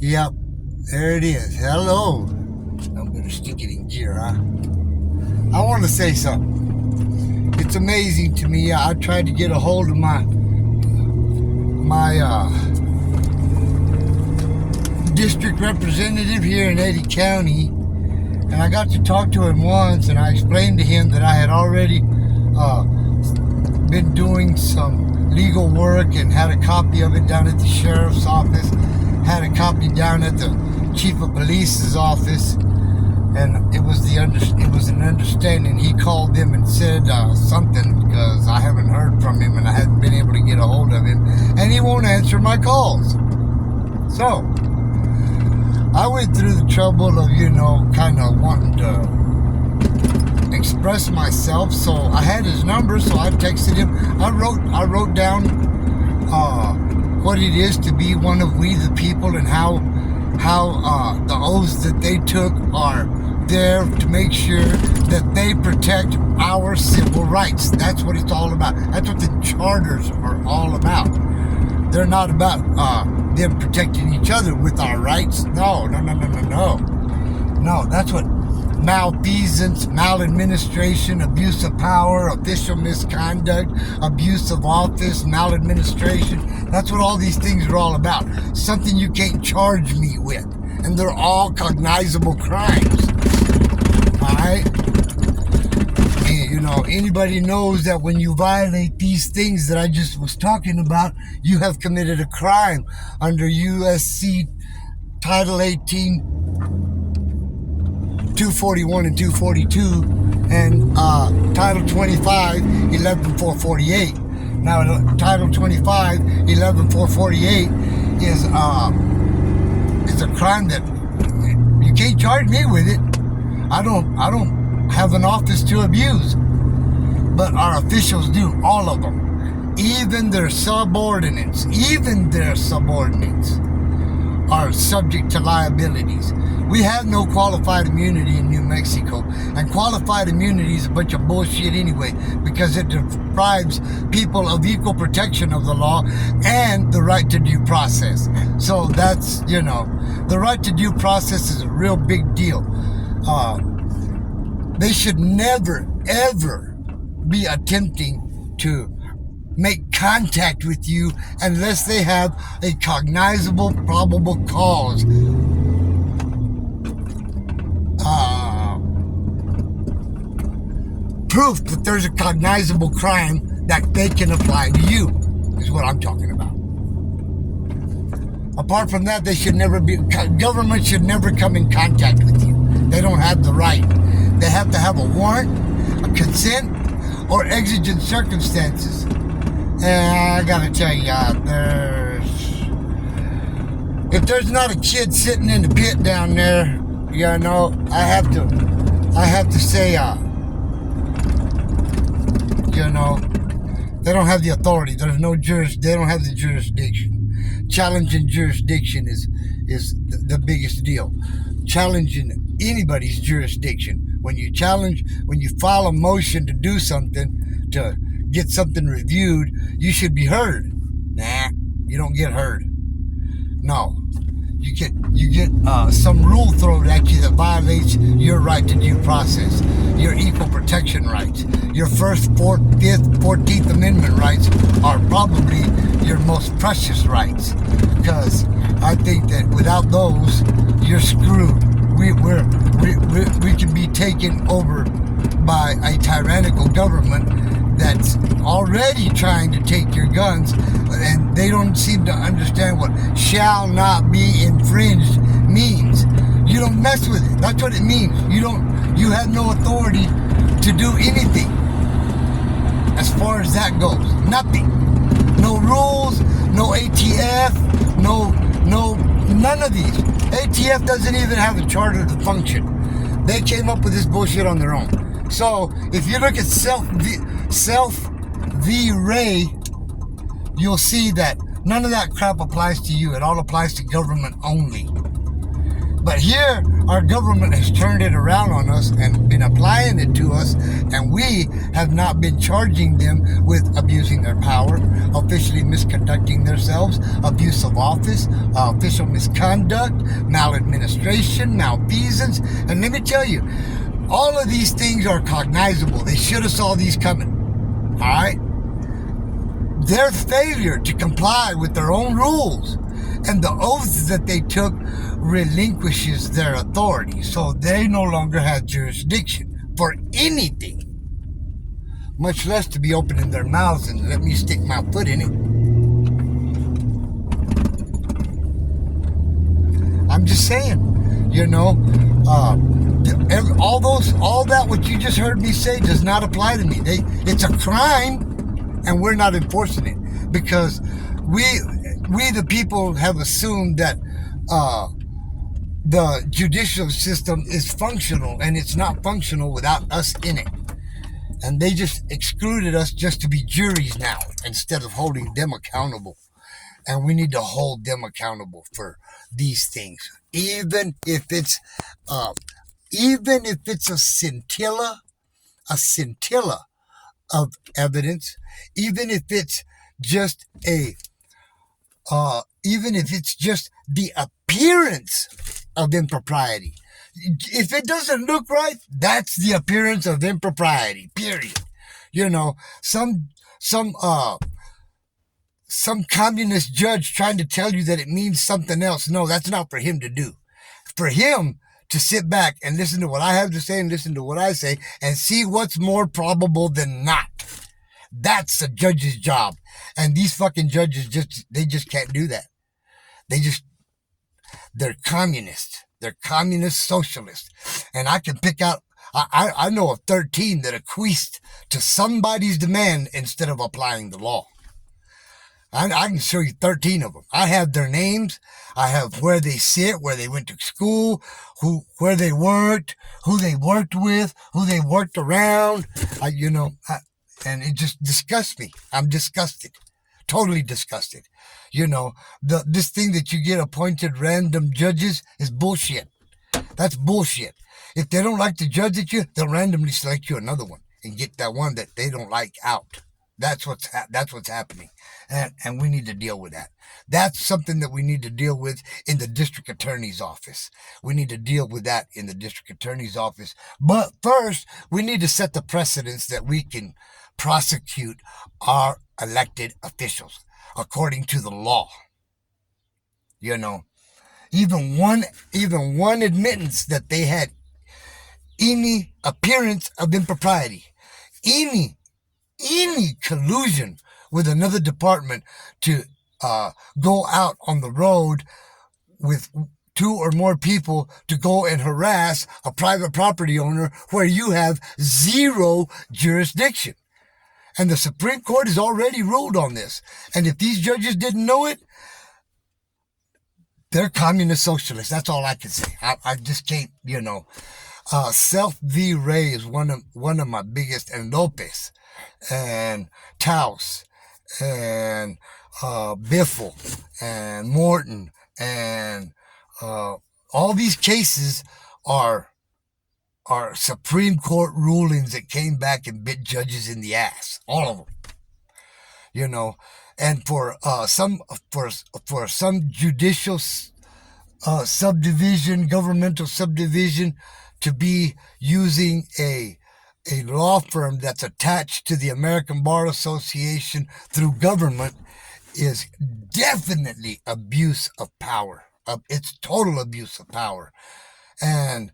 Yep, there it is. Hello. I better stick it in gear, huh? I want to say something. It's amazing to me. I tried to get a hold of my district representative here in Eddy County, and I got to talk to him once, and I explained to him that I had already been doing some legal work and had a copy of it down at the sheriff's office, had a copy down at the chief of police's office, and it was an understanding. He called them and said something, because I haven't heard from him and I haven't been able to get a hold of him, and he won't answer my calls. So I went through the trouble of, kind of wanting to express myself. So I had his number, so I texted him. I wrote down what it is to be one of we the people, and how the oaths that they took are there to make sure that they protect our civil rights. That's what it's all about. That's what the charters are all about. They're not about them protecting each other with our rights. No. No, that's what malfeasance, maladministration, abuse of power, official misconduct, abuse of office, maladministration. That's what all these things are all about. Something you can't charge me with. And they're all cognizable crimes. Alright? Anybody knows that when you violate these things that I just was talking about, you have committed a crime under USC Title 18, 241 and 242, and Title 25, 11448. Now, Title 25, 11448 is a crime that you can't charge me with it. I don't have an office to abuse, but our officials do, all of them. Even their subordinates are subject to liabilities. We have no qualified immunity in New Mexico, and qualified immunity is a bunch of bullshit anyway, because it deprives people of equal protection of the law and the right to due process. So that's, the right to due process is a real big deal. They should never, ever be attempting to make contact with you unless they have a cognizable probable cause. Proof that there's a cognizable crime that they can apply to you is what I'm talking about. Apart from that, government should never come in contact with you. They don't have the right. They have to have a warrant, a consent, or exigent circumstances. And I gotta tell you, if there's not a kid sitting in the pit down there, I have to say, they don't have the authority. They don't have the jurisdiction. Challenging jurisdiction is the biggest deal. Challenging anybody's jurisdiction. When you file a motion to do something, to get something reviewed, you should be heard. Nah, you don't get heard. No. You get some rule thrown at you that violates your right to due process, your equal protection rights. Your First, Fourth, Fifth, 14th Amendment rights are probably your most precious rights, because I think that without those, you're screwed. We can be taken over by a tyrannical government that's already trying to take your guns, and they don't seem to understand what shall not be infringed means. You don't mess with it. That's what it means. You have no authority to do anything as far as that goes. Nothing. No rules, no ATF, none of these. ATF doesn't even have a charter to function. They came up with this bullshit on their own. So if you look at Self v. Ray, you'll see that none of that crap applies to you. It all applies to government only. But here, our government has turned it around on us and been applying it to us, and we have not been charging them with abusing their power, officially misconducting themselves, abuse of office, official misconduct, maladministration, malfeasance. And let me tell you, all of these things are cognizable. They should have saw these coming. All right? Their failure to comply with their own rules and the oaths that they took relinquishes their authority, so they no longer have jurisdiction for anything, much less to be opening their mouths and let me stick my foot in it. I'm just saying, you know, all that what you just heard me say does not apply to me. It's a crime, and we're not enforcing it because we the people have assumed that the judicial system is functional, and it's not functional without us in it. And they just excluded us just to be juries now instead of holding them accountable. And we need to hold them accountable for these things, even if it's a scintilla of evidence, even if it's just the appearance of impropriety. If it doesn't look right, that's the appearance of impropriety. Period. You know, some communist judge trying to tell you that it means something else. No, that's not for him to do. For him to sit back and listen to what I have to say and listen to what I say and see what's more probable than not. That's a judge's job. And these fucking judges just can't do that. They're communists. They're communist socialists. And I can pick out, I know of 13 that acquiesced to somebody's demand instead of applying the law. I can show you 13 of them. I have their names. I have where they sit, where they went to school, where they worked, who they worked with, who they worked around. And it just disgusts me. I'm disgusted. Totally disgusted. This thing that you get appointed random judges is bullshit. That's bullshit. If they don't like the judge at you, they'll randomly select you another one and get that one that they don't like out. That's what's happening. And we need to deal with that. That's something that we need to deal with in the district attorney's office. We need to deal with that in the district attorney's office. But first, we need to set the precedence that we can prosecute our elected officials according to the law. Even one admittance that they had any appearance of impropriety, any collusion with another department to go out on the road with 2 or more people to go and harass a private property owner where you have zero jurisdiction. And the Supreme Court has already ruled on this. And if these judges didn't know it, they're communist socialists. That's all I can say. I just can't, Self v. Ray is one of my biggest, and Lopez and Taos and Biffle and Morton and all these cases are Supreme Court rulings that came back and bit judges in the ass. All of them. And for some judicial subdivision, governmental subdivision, to be using a law firm that's attached to the American Bar Association through government is definitely abuse of power. It's total abuse of power. And